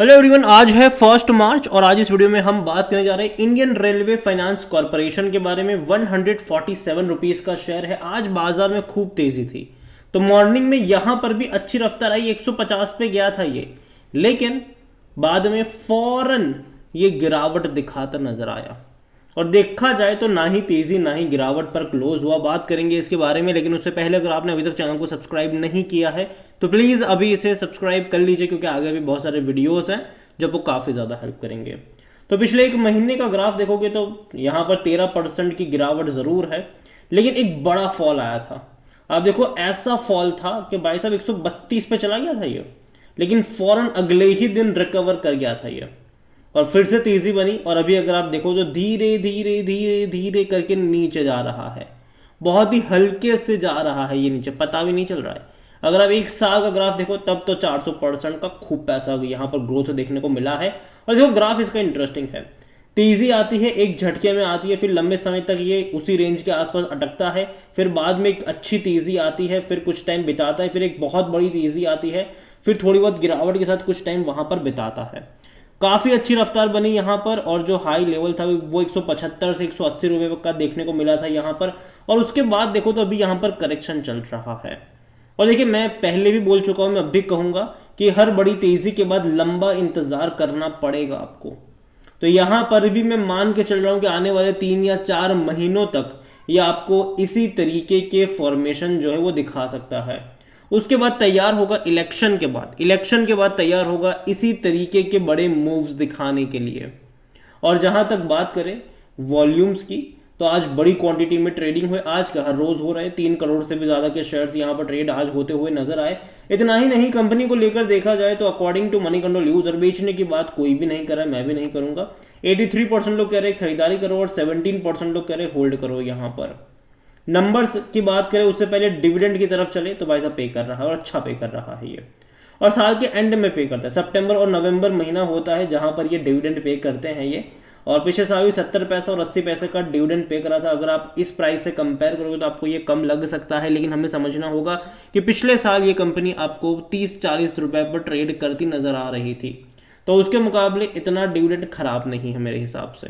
Hello everyone, आज है 1 मार्च और आज इस वीडियो में हम बात करने जा रहे हैं इंडियन रेलवे फाइनेंस कॉर्पोरेशन के बारे में। 147 रुपीस का शेयर है। आज बाजार में खूब तेजी थी, तो मॉर्निंग में यहां पर भी अच्छी रफ्तार आई, 150 पे गया था ये, लेकिन बाद में फौरन ये गिरावट दिखाता नजर आया। और देखा जाए तो ना ही तेजी ना ही गिरावट पर क्लोज हुआ। बात करेंगे इसके बारे में, लेकिन उससे पहले अगर आपने अभी तक चैनल को सब्सक्राइब नहीं किया है तो प्लीज़ अभी इसे सब्सक्राइब कर लीजिए, क्योंकि आगे भी बहुत सारे वीडियोस हैं जो आपको काफ़ी ज़्यादा हेल्प करेंगे। तो पिछले एक महीने का ग्राफ देखोगे तो यहाँ पर 13% की गिरावट ज़रूर है, लेकिन एक बड़ा फॉल आया था। आप देखो, ऐसा फॉल था कि भाई साहब 132 पे चला गया था ये, लेकिन फौरन अगले ही दिन रिकवर कर गया था ये और फिर से तेजी बनी। और अभी अगर आप देखो तो धीरे धीरे धीरे धीरे करके नीचे जा रहा है, बहुत ही हल्के से जा रहा है ये नीचे, पता भी नहीं चल रहा है। अगर आप एक साल का ग्राफ देखो तब तो 400% का खूब पैसा यहाँ पर ग्रोथ देखने को मिला है। और देखो ग्राफ इसका इंटरेस्टिंग है, तेजी आती है एक झटके में आती है, फिर लंबे समय तक ये उसी रेंज के आसपास अटकता है, फिर बाद में एक अच्छी तेजी आती है, फिर कुछ टाइम बिताता है, फिर एक बहुत बड़ी तेजी आती है, फिर थोड़ी बहुत गिरावट के साथ कुछ टाइम वहां पर बिताता है। काफ़ी अच्छी रफ्तार बनी यहाँ पर, और जो हाई लेवल था वो 175 से 180 रुपये का देखने को मिला था यहाँ पर। और उसके बाद देखो तो अभी यहाँ पर करेक्शन चल रहा है। और देखिए, मैं पहले भी बोल चुका हूँ, मैं अब भी कहूँगा कि हर बड़ी तेज़ी के बाद लंबा इंतज़ार करना पड़ेगा आपको। तो यहाँ पर भी मैं मान के चल रहा हूँ कि आने वाले 3 या 4 महीनों तक ये आपको इसी तरीके के फॉर्मेशन जो है वो दिखा सकता है। उसके बाद तैयार होगा इलेक्शन के बाद, इलेक्शन के बाद तैयार होगा इसी तरीके के बड़े मूव्स दिखाने के लिए। और जहां तक बात करें वॉल्यूम्स की, तो आज बड़ी क्वांटिटी में ट्रेडिंग हुए। आज का हर रोज हो रहे हैं, 3 करोड़ से भी ज्यादा के शेयर्स यहां पर ट्रेड आज होते हुए नजर आए। इतना ही नहीं, कंपनी को लेकर देखा जाए तो according to money control user बेचने की बात कोई भी नहीं कर रहा है, मैं भी नहीं करूंगा। 83% लोग कह रहे हैं खरीदारी करो और 17% लोग कह रहे हैं होल्ड करो। यहां पर नंबर्स की बात करें उससे पहले डिविडेंड की तरफ चले तो भाई साहब पे कर रहा है, और अच्छा पे कर रहा है ये, और साल के एंड में पे करता है। सितंबर और नवंबर महीना होता है जहां पर ये डिविडेंड पे करते हैं ये, और पिछले साल भी 70 पैसा और 80 पैसे का डिविडेंड पे करा था। अगर आप इस प्राइस से कंपेयर करोगे तो आपको ये कम लग सकता है, लेकिन हमें समझना होगा कि पिछले साल ये कंपनी आपको 30-40 रुपए पर ट्रेड करती नजर आ रही थी, तो उसके मुकाबले इतना डिविडेंड खराब नहीं है मेरे हिसाब से।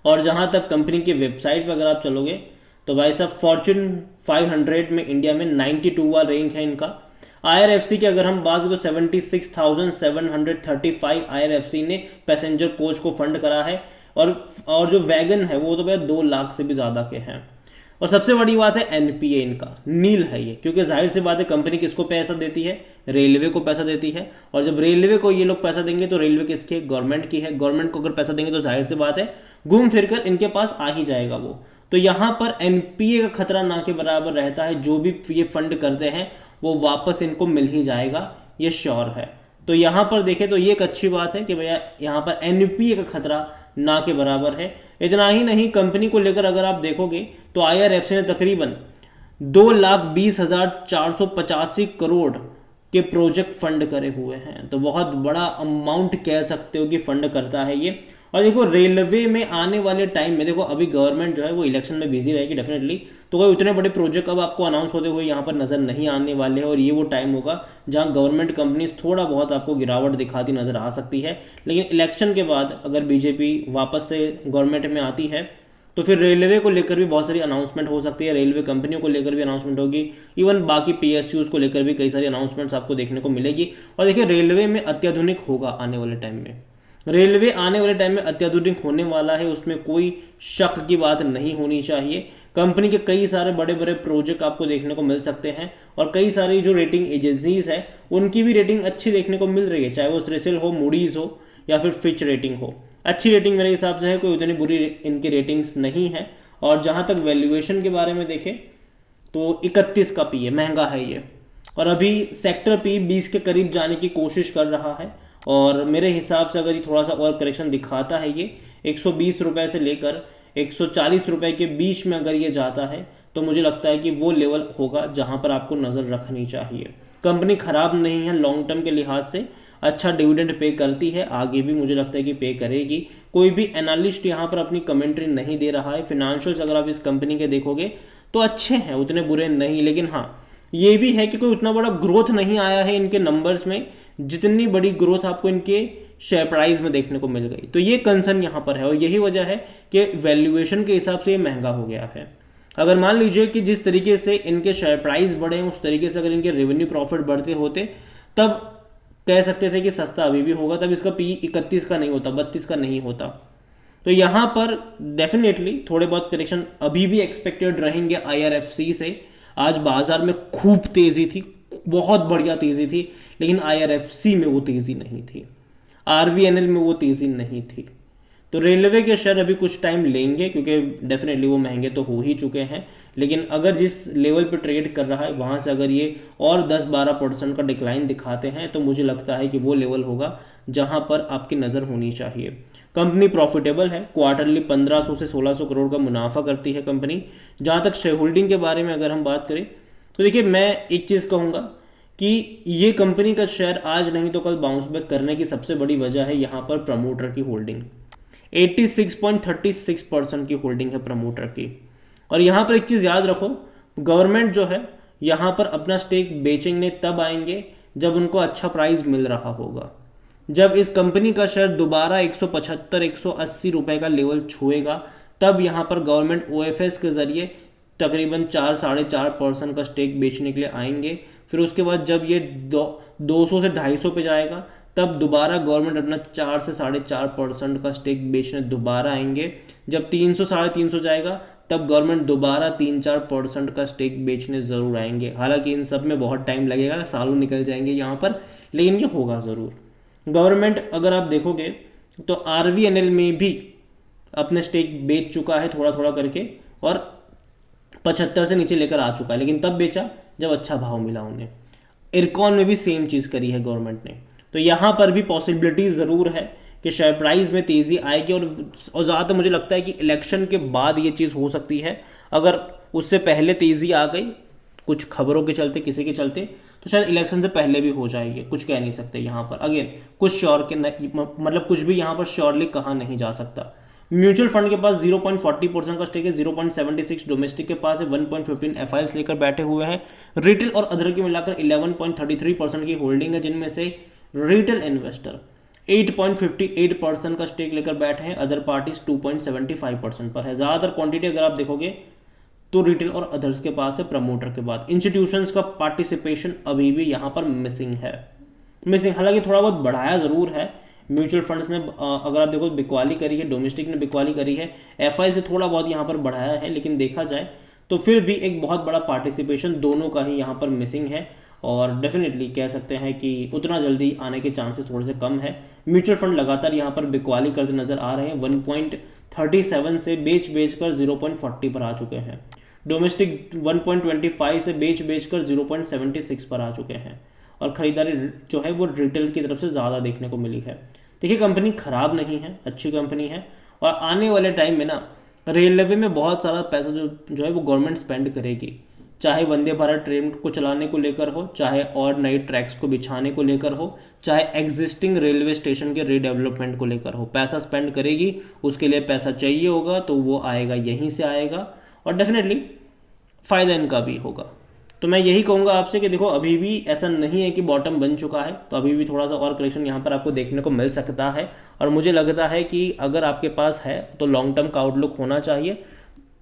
और जहां तक कंपनी की वेबसाइट पर अगर आप चलोगे तो भाई साहब फॉर्च्यून 500 में इंडिया में 92वां रैंक है इनका। आईआरएफसी की अगर हम बात करें तो 76,735 आईआरएफसी ने पैसेंजर कोच को फंड करा है, और जो वैगन है वो तो भैया 2 लाख से भी ज़्यादा के हैं। और सबसे बड़ी बात है एनपीए इनका नील है ये, क्योंकि जाहिर सी बात है कंपनी किसको पैसा देती है, रेलवे को पैसा देती है। और जब रेलवे को ये लोग पैसा देंगे तो रेलवे किसकी है, गवर्नमेंट की है। गवर्नमेंट को अगर पैसा देंगे तो जाहिर सी बात है घूम फिर कर इनके पास आ ही जाएगा वो। तो यहाँ पर एनपीए का खतरा ना के बराबर रहता है, जो भी ये फंड करते हैं वो वापस इनको मिल ही जाएगा, ये श्योर है। तो यहाँ पर देखें तो ये एक अच्छी बात है कि भैया यहाँ पर एनपीए का खतरा ना के बराबर है। इतना ही नहीं, कंपनी को लेकर अगर आप देखोगे तो आईआरएफसी ने तकरीबन 2,20,485 करोड़ के प्रोजेक्ट फंड करे हुए हैं, तो बहुत बड़ा अमाउंट कह सकते हो कि फंड करता है ये। और देखो रेलवे में आने वाले टाइम में, देखो अभी गवर्नमेंट जो है वो इलेक्शन में बिजी रहेगी डेफिनेटली, तो कोई उतने बड़े प्रोजेक्ट अब आपको अनाउंस होते हुए यहाँ पर नजर नहीं आने वाले हैं। और ये वो टाइम होगा जहाँ गवर्नमेंट कंपनीज थोड़ा बहुत आपको गिरावट दिखाती नजर आ सकती है। लेकिन इलेक्शन के बाद अगर बीजेपी वापस से गवर्नमेंट में आती है तो फिर रेलवे को लेकर भी बहुत सारी अनाउंसमेंट हो सकती है, रेलवे कंपनियों को लेकर भी अनाउंसमेंट होगी, इवन बाकी पीएसयूज को लेकर भी कई सारी अनाउंसमेंट्स आपको देखने को मिलेगी। और देखिए रेलवे में अत्याधुनिक होगा आने वाले टाइम में, रेलवे आने वाले टाइम में अत्याधुनिक होने वाला है, उसमें कोई शक की बात नहीं होनी चाहिए। कंपनी के कई सारे बड़े बड़े प्रोजेक्ट आपको देखने को मिल सकते हैं, और कई सारी जो रेटिंग एजेंसीज हैं उनकी भी रेटिंग अच्छी देखने को मिल रही है, चाहे वो क्रिसिल हो, मूडीज हो या फिर फिच रेटिंग हो। अच्छी रेटिंग मेरे हिसाब से है, कोई उतनी बुरी इनकी रेटिंग्स नहीं है। और जहाँ तक वैल्यूएशन के बारे में देखें तो 31 का पी है, महंगा है ये, और अभी सेक्टर पी 20 के करीब जाने की कोशिश कर रहा है। और मेरे हिसाब से अगर ये थोड़ा सा और करेक्शन दिखाता है, ये 120 रुपये से लेकर 140 रुपये के बीच में अगर ये जाता है तो मुझे लगता है कि वो लेवल होगा जहां पर आपको नज़र रखनी चाहिए। कंपनी खराब नहीं है लॉन्ग टर्म के लिहाज से, अच्छा डिविडेंड पे करती है, आगे भी मुझे लगता है कि पे करेगी। कोई भी एनालिस्ट यहाँ पर अपनी कमेंट्री नहीं दे रहा है। फिनेंशियल्स अगर आप इस कंपनी के देखोगे तो अच्छे हैं, उतने बुरे नहीं, लेकिन हाँ ये भी है कि कोई उतना बड़ा ग्रोथ नहीं आया है इनके नंबर्स में जितनी बड़ी ग्रोथ आपको इनके शेयर प्राइस में देखने को मिल गई। तो ये कंसर्न यहाँ पर है और यही वजह है कि वैल्यूएशन के हिसाब से ये महंगा हो गया है। अगर मान लीजिए कि जिस तरीके से इनके शेयर प्राइस बढ़े उस तरीके से अगर इनके रेवेन्यू प्रॉफिट बढ़ते होते तब कह सकते थे कि सस्ता अभी भी होगा, तब इसका पी 31 का नहीं होता, 32 का नहीं होता। तो यहाँ पर डेफिनेटली थोड़े बहुत करेक्शन अभी भी एक्सपेक्टेड रहेंगे IRFC से। आज बाजार में खूब तेजी थी, बहुत बढ़िया तेजी थी, लेकिन IRFC में वो तेजी नहीं थी, RVNL में वो तेजी नहीं थी। तो रेलवे के शेयर अभी कुछ टाइम लेंगे क्योंकि डेफिनेटली वो महंगे तो हो ही चुके हैं, लेकिन अगर जिस लेवल पे ट्रेड कर रहा है वहाँ से अगर ये और 10-12% का डिक्लाइन दिखाते हैं तो मुझे लगता है कि वो लेवल होगा जहाँ पर आपकी नज़र होनी चाहिए। कंपनी प्रॉफिटेबल है, क्वार्टरली 1500 से 1600 करोड़ का मुनाफा करती है कंपनी। जहाँ तक शेयर होल्डिंग के बारे में अगर हम बात करें तो देखिए, मैं एक चीज़ कहूँगा कि ये कंपनी का शेयर आज नहीं तो कल बाउंस बैक करने की सबसे बड़ी वजह है यहाँ पर प्रमोटर की होल्डिंग। 86.36% की होल्डिंग है प्रमोटर की। और यहाँ पर एक चीज़ याद रखो, गवर्नमेंट जो है यहाँ पर अपना स्टेक बेचेंगे तब आएंगे जब उनको अच्छा प्राइस मिल रहा होगा। जब इस कंपनी का शेयर दोबारा 175-180 रुपए का लेवल छुएगा तब यहाँ पर गवर्नमेंट OFS के जरिए तकरीबन 4-4.5% का स्टेक बेचने के लिए आएंगे। फिर उसके बाद जब ये 200 से 250 पे जाएगा तब दोबारा गवर्नमेंट अपना 4 से 4.5% का स्टेक बेचने दोबारा आएंगे। जब 300-350 जाएगा तब गवर्नमेंट दोबारा 3-4% का स्टेक बेचने ज़रूर आएंगे। हालांकि इन सब में बहुत टाइम लगेगा, सालों निकल जाएंगे यहाँ पर, लेकिन ये होगा ज़रूर। गवर्नमेंट अगर आप देखोगे तो RVNL में भी अपने स्टेक बेच चुका है थोड़ा थोड़ा करके और 75 से नीचे लेकर आ चुका है, लेकिन तब बेचा जब अच्छा भाव मिला उन्हें। इरकॉन में भी सेम चीज़ करी है गवर्नमेंट ने। तो यहाँ पर भी पॉसिबिलिटी ज़रूर है कि शेयर प्राइस में तेज़ी आएगी और ज़्यादातर मुझे लगता है कि इलेक्शन के बाद ये चीज़ हो सकती है। अगर उससे पहले तेज़ी आ गई कुछ खबरों के चलते, किसी के चलते, तो शायद इलेक्शन से पहले भी हो जाएगी, कुछ कह नहीं सकते यहाँ पर। अगेन कुछ श्योर के मतलब कुछ भी यहाँ पर श्योरली कहा नहीं जा सकता। म्यूचुअल फंड के पास 0.40% का स्टेक है, 0.76 डोमेस्टिक के पास है, 1.15 FIs लेकर बैठे हुए हैं। रिटेल और अदर की मिलाकर 11.33% की होल्डिंग है, जिनमें से रिटेल इन्वेस्टर 8.58% का स्टेक लेकर बैठे हैं, अदर पार्टीज 2.75% पर है। ज़्यादातर क्वांटिटी अगर आप देखोगे तो रिटेल और अदर्स के पास है प्रमोटर के बाद। इंस्टीट्यूशंस का पार्टिसिपेशन अभी भी यहाँ पर मिसिंग है, हालांकि थोड़ा बहुत बढ़ाया ज़रूर है। म्यूचुअल फंड्स ने अगर आप देखो बिकवाली करी है, डोमेस्टिक ने बिकवाली करी है, FI से थोड़ा बहुत यहाँ पर बढ़ाया है, लेकिन देखा जाए तो फिर भी एक बहुत बड़ा पार्टिसिपेशन दोनों का ही यहाँ पर मिसिंग है। और डेफिनेटली कह सकते हैं कि उतना जल्दी आने के चांसेस थोड़े से कम है। म्यूचुअल फंड लगातार यहाँ पर बिकवाली करते नजर आ रहे हैं, 1.37 से बेच कर 0.40 पर आ चुके हैं। डोमेस्टिक 1.25 से बेच कर 0.76 पर आ चुके हैं और ख़रीदारी जो है वो रिटेल की तरफ से ज़्यादा देखने को मिली है। देखिए, कंपनी ख़राब नहीं है, अच्छी कंपनी है और आने वाले टाइम में ना रेलवे में बहुत सारा पैसा जो है वो गवर्नमेंट स्पेंड करेगी, चाहे वंदे भारत ट्रेन को चलाने को लेकर हो, चाहे और नई ट्रैक्स को बिछाने को लेकर हो, चाहे एग्जिस्टिंग रेलवे स्टेशन के रीडेवलपमेंट को लेकर हो। पैसा स्पेंड करेगी, उसके लिए पैसा चाहिए होगा तो वो आएगा, यहीं से आएगा और डेफिनेटली फ़ायदा इनका भी होगा। तो मैं यही कहूँगा आपसे कि देखो, अभी भी ऐसा नहीं है कि बॉटम बन चुका है, तो अभी भी थोड़ा सा और करेक्शन यहाँ पर आपको देखने को मिल सकता है। और मुझे लगता है कि अगर आपके पास है तो लॉन्ग टर्म का आउटलुक होना चाहिए,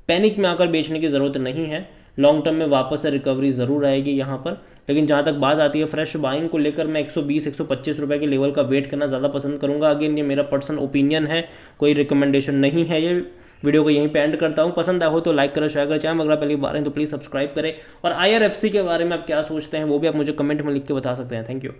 पैनिक में आकर बेचने की ज़रूरत नहीं है। लॉन्ग टर्म में वापस से रिकवरी ज़रूर आएगी यहाँ पर। लेकिन जहाँ तक बात आती है फ्रेश बाइंग को लेकर, मैं 120-125 रुपये के लेवल का वेट करना ज़्यादा पसंद करूँगा। अगेन ये मेरा पर्सनल ओपिनियन है, कोई रिकमेंडेशन नहीं है। ये वीडियो को यहीं पे एंड करता हूँ। पसंद आया हो तो लाइक करो, शेयर करो, चैनल अगर पहली बार हैं तो प्लीज़ सब्सक्राइब करें। और IRFC के बारे में आप क्या सोचते हैं वो भी आप मुझे कमेंट में लिख के बता सकते हैं। Thank you.